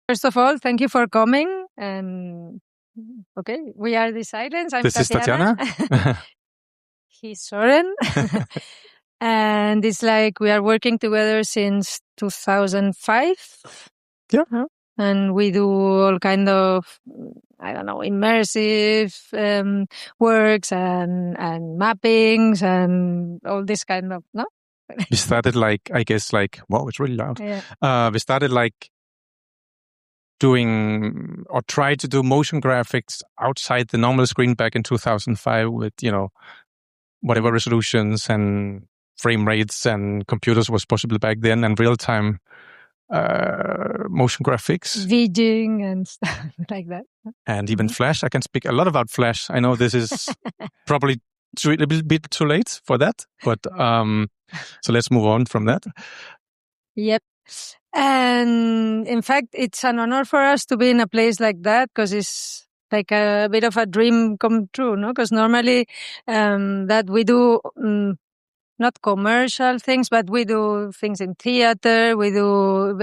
First of all, thank you for coming. And okay, we are Desilence. I'm This Tatiana. is Tatiana. He's Søren. And it's like we are working together since 2005. Yeah. And we do all kind of, immersive works and mappings and all this kind of, no? We started wow, it's really loud. Yeah. We started doing or tried to do motion graphics outside the normal screen back in 2005 with, whatever resolutions and frame rates and computers was possible back then, and real-time motion graphics. Vidging and stuff like that. And even Flash. I can speak a lot about Flash. I know this is probably a bit too late for that, but so let's move on from that. Yep. And in fact, it's an honor for us to be in a place like that, because it's like a bit of a dream come true, no? Because normally that we do not commercial things, but we do things in theater, we do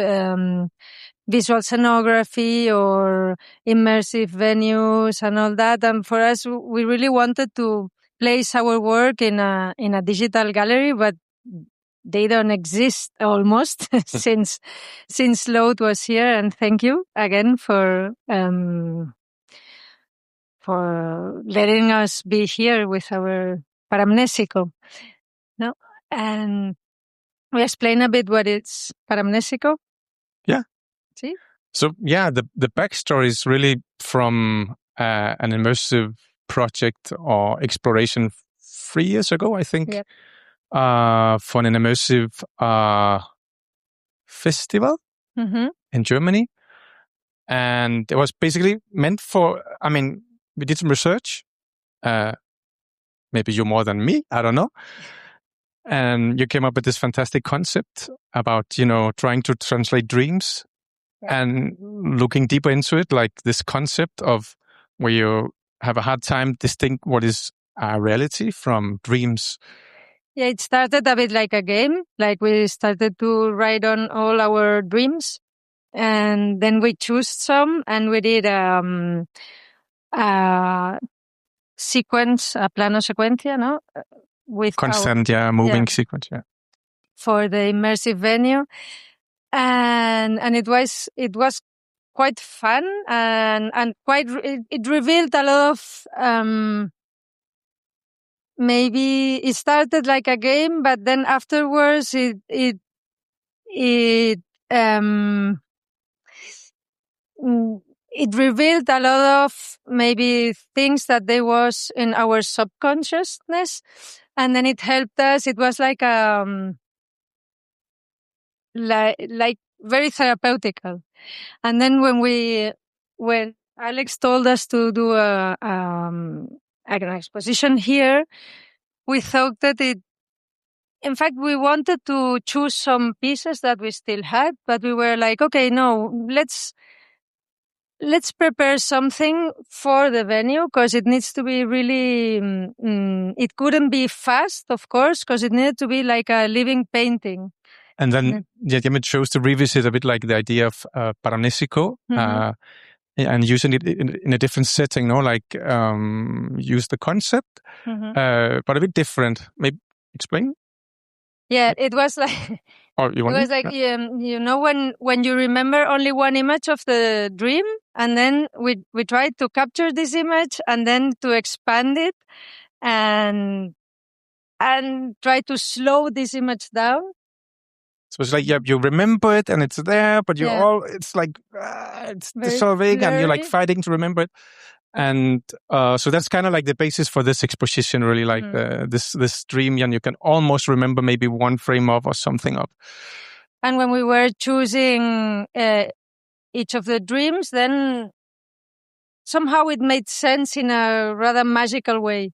visual scenography or immersive venues and all that. And for us, we really wanted to place our work in a digital gallery, but they don't exist almost since Load was here. And thank you again for letting us be here with our Paramnesico. No, and we explain a bit what it's Paramnesico. Yeah. See? So yeah, the backstory is really from an immersive project or exploration 3 years ago, I think. Yep. For an immersive festival in Germany. And it was basically meant for, we did some research. Maybe you more than me, I don't know. And you came up with this fantastic concept about, trying to translate dreams and looking deeper into it, like this concept of where you have a hard time distinct what is reality from dreams. Yeah, it started a bit like a game. Like we started to write on all our dreams, and then we chose some, and we did a sequence, a plano secuencia, no? With constant, moving sequence, for the immersive venue, and it was quite fun and quite it revealed a lot of. Maybe it started like a game, but then afterwards it revealed a lot of maybe things that there was in our subconsciousness, and then it helped us. It was like very therapeutical. And then when Alex told us to do an exposition here, we thought that in fact, we wanted to choose some pieces that we still had, but we were like, okay, no, let's prepare something for the venue, because it needs to be really, it couldn't be fast, of course, because it needed to be like a living painting. And then Yemi chose to revisit a bit like the idea of Paramnesico, and using it in a different setting, use the concept, but a bit different. Maybe explain? Yeah, it was like, when you remember only one image of the dream, and then we tried to capture this image and then to expand it and try to slow this image down. So it's like, you remember it and it's there, but it's like, it's dissolving and you're like fighting to remember it. And so that's kind of like the basis for this exposition, really, like this dream, and you can almost remember maybe one frame of or something of. And when we were choosing each of the dreams, then somehow it made sense in a rather magical way.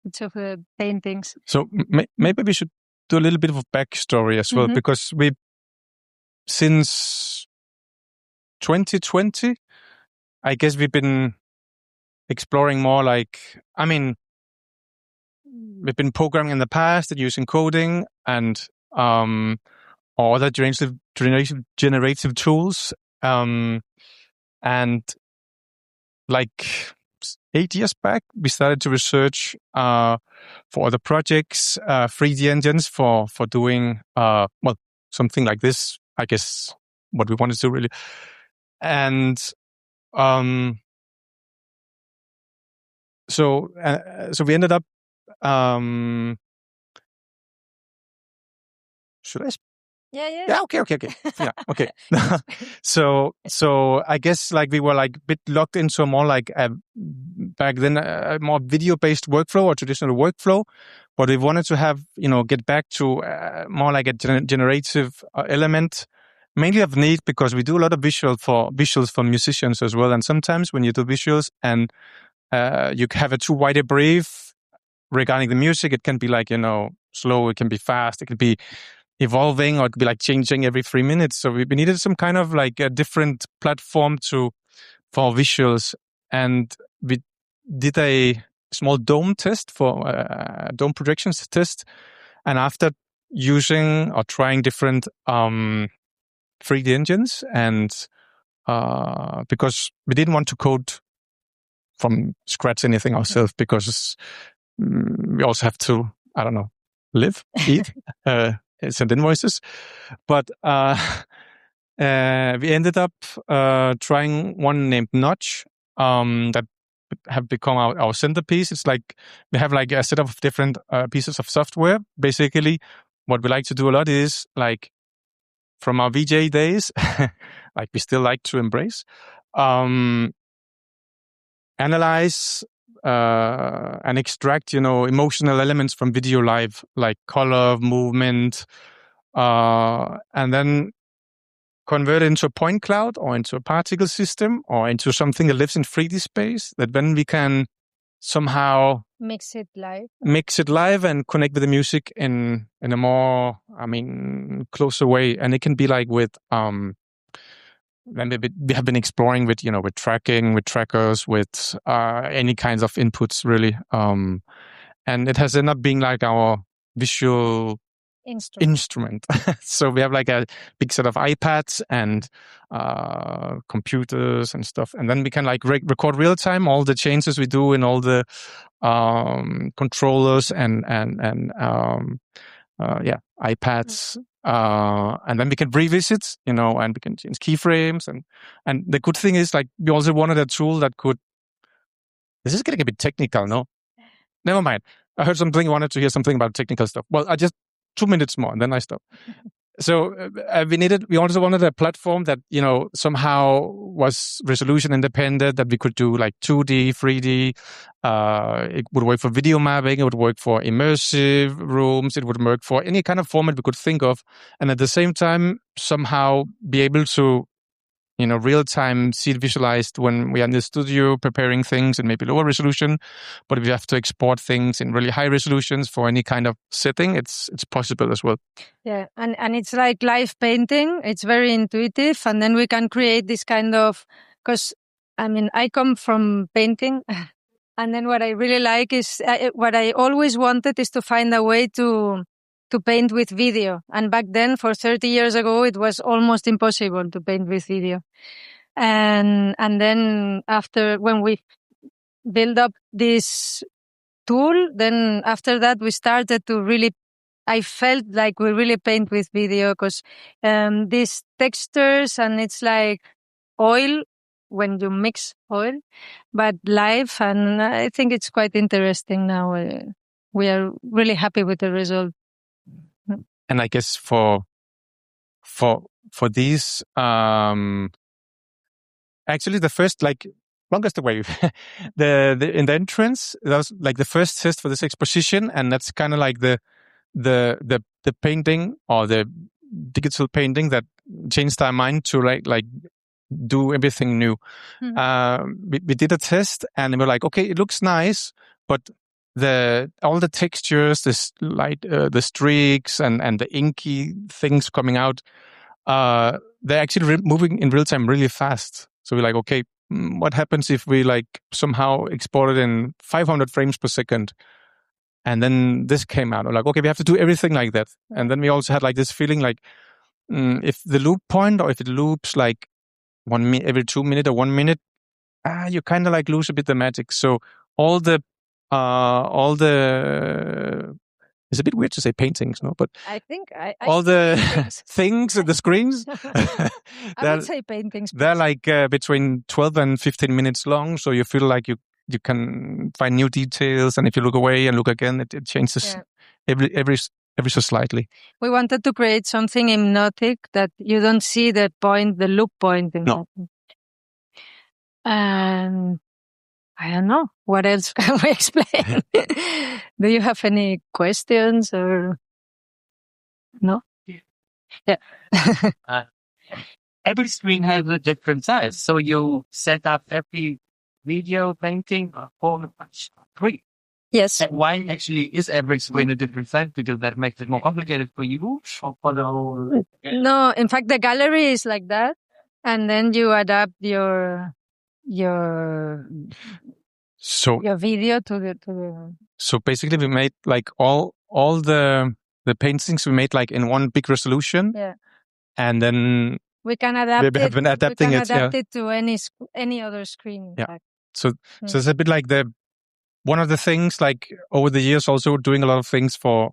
Each of the paintings. So maybe we should do a little bit of a backstory as well, because since 2020, I guess we've been exploring more we've been programming in the past and using coding and or other generative tools. And like 8 years back, we started to research for other projects, 3D engines for doing something like this. I guess what we wanted to do really, and so we ended up. Should I? Yeah. Okay. Yeah. Okay. So I guess like we were like a bit locked into a more like back then a more video based workflow or traditional workflow, but we wanted to have get back to more like a generative element, mainly of need because we do a lot of visuals for musicians as well, and sometimes when you do visuals and you have a too wide a brief regarding the music, it can be like slow, it can be fast, it can be evolving, or it could be like changing every 3 minutes. So we needed some kind of like a different platform for visuals, and we did a small dome test for dome projections test. And after using or trying different 3D engines, and because we didn't want to code from scratch anything ourselves, because we also have to, I don't know, live, eat, send invoices. But we ended up trying one named Notch that have become our centerpiece. It's like we have like a set of different pieces of software. Basically, what we like to do a lot is like from our VJ days, like we still like to embrace, analyze and extract, emotional elements from video live, like color, movement, and then convert it into a point cloud or into a particle system or into something that lives in 3D space, that then we can somehow mix it live and connect with the music in a more, closer way. And it can be like with, we have been exploring with, with tracking, with trackers, with any kinds of inputs, really. And it has ended up being like our visual instrument. So we have like a big set of iPads and computers and stuff. And then we can like record real time all the changes we do in all the controllers and iPads. And then we can revisit, and we can change keyframes. And the good thing is, like, we also wanted a tool that could. This is getting a bit technical, no? Never mind. I heard something. I wanted to hear something about technical stuff. Well, I just 2 minutes more, and then I stop. So we also wanted a platform that, somehow was resolution independent, that we could do like 2D, 3D. It would work for video mapping. It would work for immersive rooms. It would work for any kind of format we could think of. And at the same time, somehow be able to, real time see it visualized when we are in the studio preparing things in maybe lower resolution. But if you have to export things in really high resolutions for any kind of setting, it's possible as well. Yeah, and it's like live painting. It's very intuitive, and then we can create this kind of, because I come from painting, and then what I really like is what I always wanted is to find a way to paint with video. And back then, for 30 years ago, it was almost impossible to paint with video. And then after, when we build up this tool, then after that we started to really, I felt like we really paint with video, because these textures, and it's like oil when you mix oil, but live, and I think it's quite interesting now. We are really happy with the result. And I guess for these, actually the first, like, longest way, in the entrance, that was like the first test for this exposition, and that's kind of like the painting or the digital painting that changed our mind to like do everything new. We did a test, and we were like, okay, it looks nice, but all the textures, this light, the streaks and the inky things coming out, they're actually moving in real time really fast. So we're like, okay, what happens if we like somehow export it in 500 frames per second? And then this came out. We're like, okay, we have to do everything like that. And then we also had like this feeling like if the loop point or if it loops like every 2 minutes or 1 minute, you kind of like lose a bit the magic. So all the it's a bit weird to say paintings, no? But I think all the things at the screens, I would say paintings. They're like between 12 and 15 minutes long. So you feel like you can find new details. And if you look away and look again, it changes every so slightly. We wanted to create something hypnotic that you don't see the loop point. No. And I don't know. What else can we explain? Do you have any questions or no? Yeah. Every screen has a different size. So you set up every video painting for screen. Yes. And why actually is every screen a different size? Because that makes it more complicated for you or for the whole... No, in fact, the gallery is like that. And then you adapt your video to the. So basically, we made like all the paintings we made like in one big resolution. Yeah. And then we can adapt we have been adapting it to any other screen. In fact. So it's a bit like one of the things like over the years also doing a lot of things for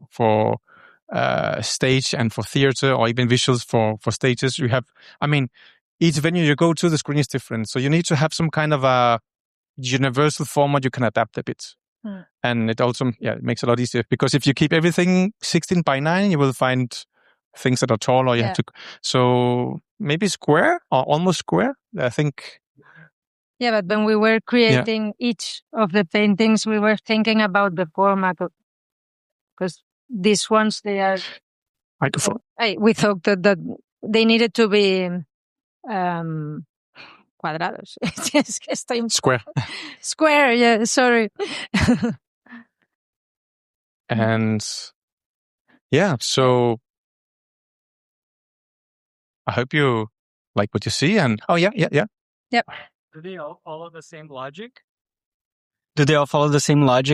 stage and for theater or even visuals for stages. You have, each venue you go to, the screen is different. So you need to have some kind of a universal format you can adapt a bit. And it also it makes it a lot easier because if you keep everything 16:9, you will find things that are tall or you have to. So maybe square or almost square, I think. Yeah, but when we were creating each of the paintings, we were thinking about the format because these ones, they are. Microphone. We thought that they needed to be cuadrados. Square. Square, yeah, sorry. And so I hope you like what you see. And Yep. Do they all follow the same logic?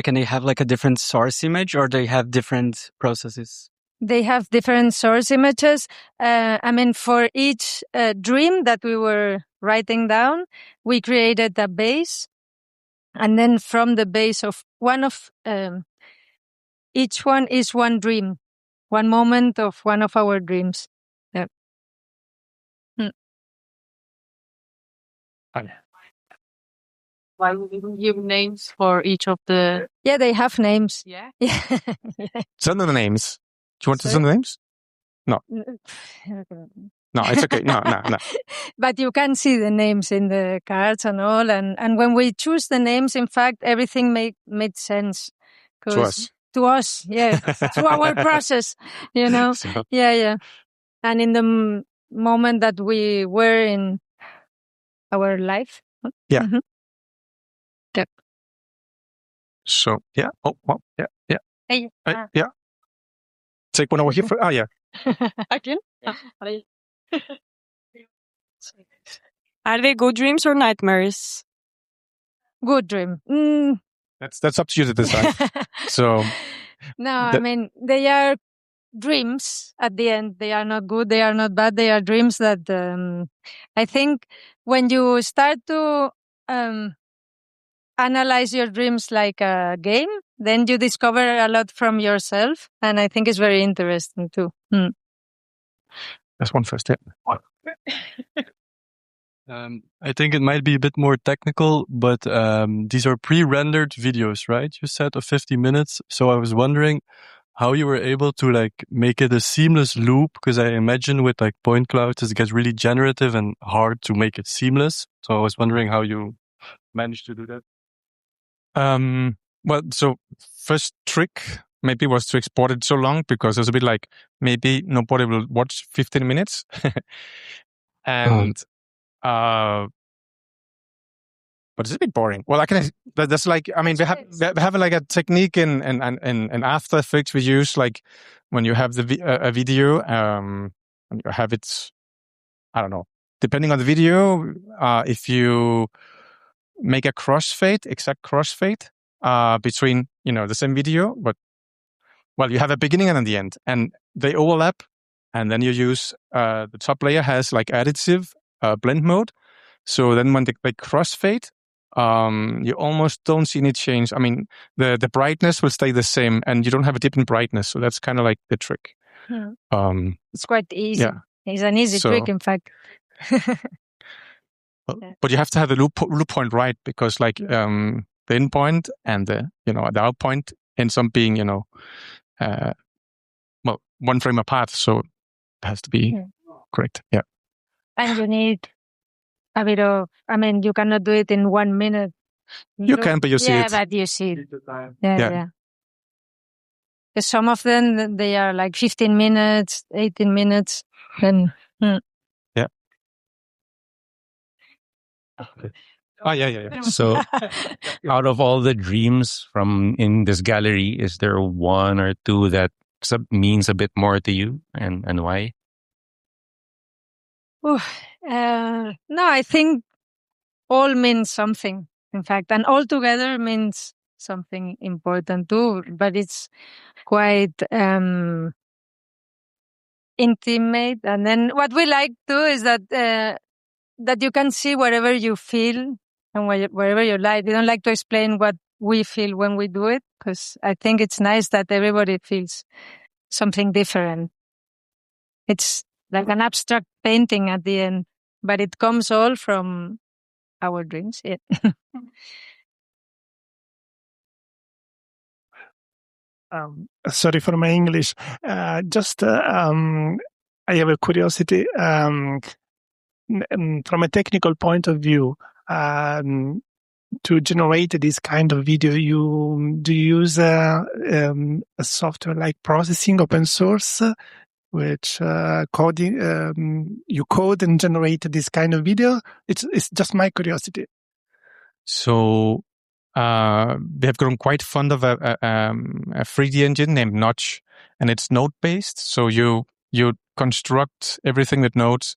And they have like a different source image, or they have different processes? They have different source images. For each dream that we were writing down, we created a base. And then from the base of each one is one dream, one moment of one of our dreams. Yeah. Why would you give names for each of the... Yeah, they have names. Yeah? Send them the names. Do you want to send the names? No. No, it's okay. No. But you can see the names in the cards and all. And when we choose the names, in fact, everything made sense. To us. To us, yeah. Through our process, So. Yeah. And in the moment that we were in our life. Yeah. Mm-hmm. Yep. So, yeah. Oh, well, yeah. Hey. Yeah. Take one over here. Yeah. Again? Are they good dreams or nightmares? Good dream. That's up to you to decide. So. No, they are dreams at the end. They are not good. They are not bad. They are dreams that I think when you start to analyze your dreams like a game, then you discover a lot from yourself. And I think it's very interesting too. That's one first step. I think it might be a bit more technical, but these are pre-rendered videos, right? You said of 50 minutes. So I was wondering how you were able to like make it a seamless loop, because I imagine with like point clouds it gets really generative and hard to make it seamless. So I was wondering how you managed to do that. Well, so first trick maybe was to export it so long, because it was a bit like maybe nobody will watch 15 minutes. And but it's a bit boring. Well, that's like, we have like a technique in After Effects we use, like when you have a video, and you have it, I don't know, depending on the video, if you make a exact crossfade, between, the same video, but, well, you have a beginning and the end, and they overlap, and then you use the top layer has like additive blend mode. So then when they crossfade, you almost don't see any change. I mean, the brightness will stay the same, and you don't have a dip in brightness. So that's kind of like the trick. It's quite easy. Yeah. It's an easy trick, in fact. But you have to have the loop point right, because like the in point and the the out point ends up being one frame apart, so it has to be correct. Yeah. And you need a bit of, you cannot do it in 1 minute. You can, but you see it. Yeah, but you see it. Yeah. Because some of them, they are like 15 minutes, 18 minutes. Then, Yeah. Oh, yeah. So out of all the dreams from in this gallery, is there one or two that means a bit more to you, and why? No, I think all means something, in fact, and all together means something important too, but it's quite intimate. And then what we like too is that you can see wherever you feel and wherever you like. We don't like to explain what we feel when we do it, because I think it's nice that everybody feels something different. It's like an abstract painting at the end, but it comes all from our dreams. Yeah. Sorry for my English. I have a curiosity. From a technical point of view, to generate this kind of video, do you use a software like processing, open source, which coding you code and generate this kind of video? It's just my curiosity. So we have grown quite fond of a 3D engine named Notch, and it's node based. So you construct everything with nodes.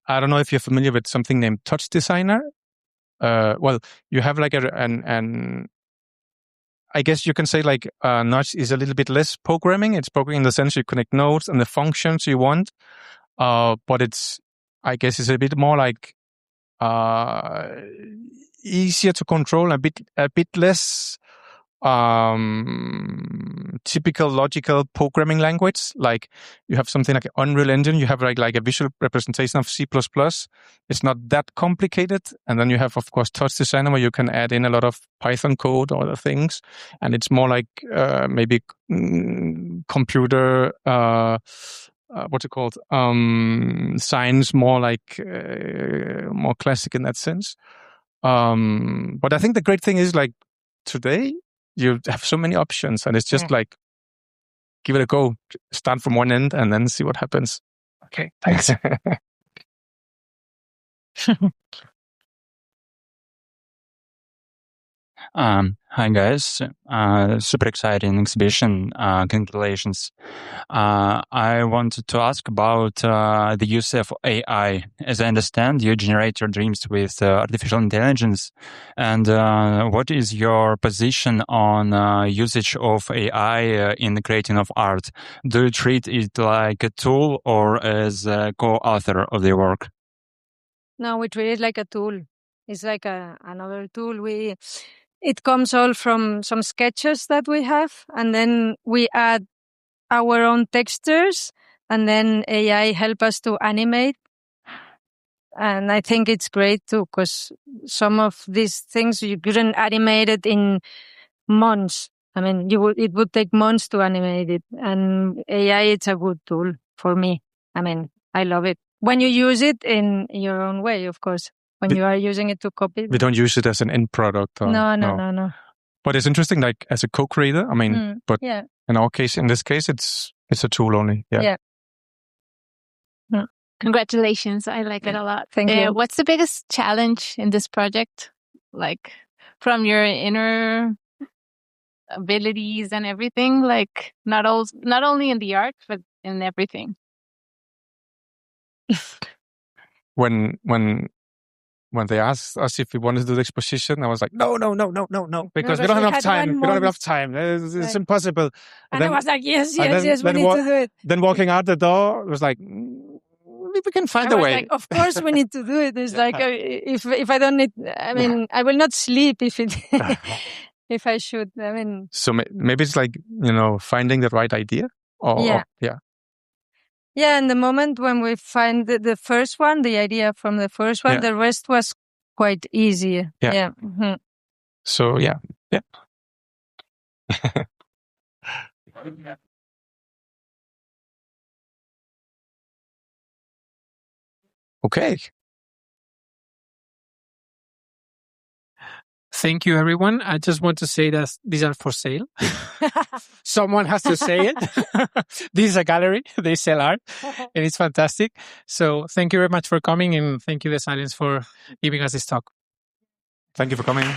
I don't know if you're familiar with something named Touch Designer. Well, you have like an I guess you can say like Notch is a little bit less programming. It's programming in the sense you connect nodes and the functions you want. But I guess it's a bit more like easier to control, a bit less typical logical programming language. Like you have something like Unreal Engine, you have like a visual representation of C++. It's not that complicated. And then you have, of course, Touch Designer, where you can add in a lot of Python code or other things. And it's more like maybe computer, what's it called? Science, more like more classic in that sense. But I think the great thing is like today, you have so many options, and it's just like, give it a go. Start from one end and then see what happens. Okay, thanks. Hi guys, super exciting exhibition. Congratulations. I wanted to ask about the use of AI. As I understand, you generate your dreams with artificial intelligence. And what is your position on usage of AI in the creating of art? Do you treat it like a tool or as a co-author of the work? No, we treat it like a tool. It's like another tool. It comes all from some sketches that we have, and then we add our own textures, and then AI help us to animate. And I think it's great too, because some of these things you couldn't animate it in months. I mean, it would take months to animate it, and AI, it's a good tool for me. I mean, I love it. When you use it in your own way, of course. When you are using it to copy. We don't use it as an end product. No. But it's interesting, like as a co-creator, I mean, in our case, in this case, it's a tool only. Yeah. Congratulations. I like it a lot. Thank you. What's the biggest challenge in this project? Like from your inner abilities and everything, like not only in the art, but in everything. When when they asked us if we wanted to do the exposition, I was like, no, because we don't have enough time. We don't have enough time. It's impossible. And I was like, yes, we need to do it. Then walking out the door, it was like, we can find a way. Like, of course we need to do it. It's like, if I don't need, I mean, I will not sleep if I should. I mean. So maybe it's like, finding the right idea. Yeah, and the moment when we find the first one, the idea from the first one, the rest was quite easy. Yeah. Mm-hmm. So, yeah. Okay. Thank you, everyone. I just want to say that these are for sale. Someone has to say it. This is a gallery. They sell art, and it's fantastic. So thank you very much for coming, and thank you, Desilence, for giving us this talk. Thank you for coming.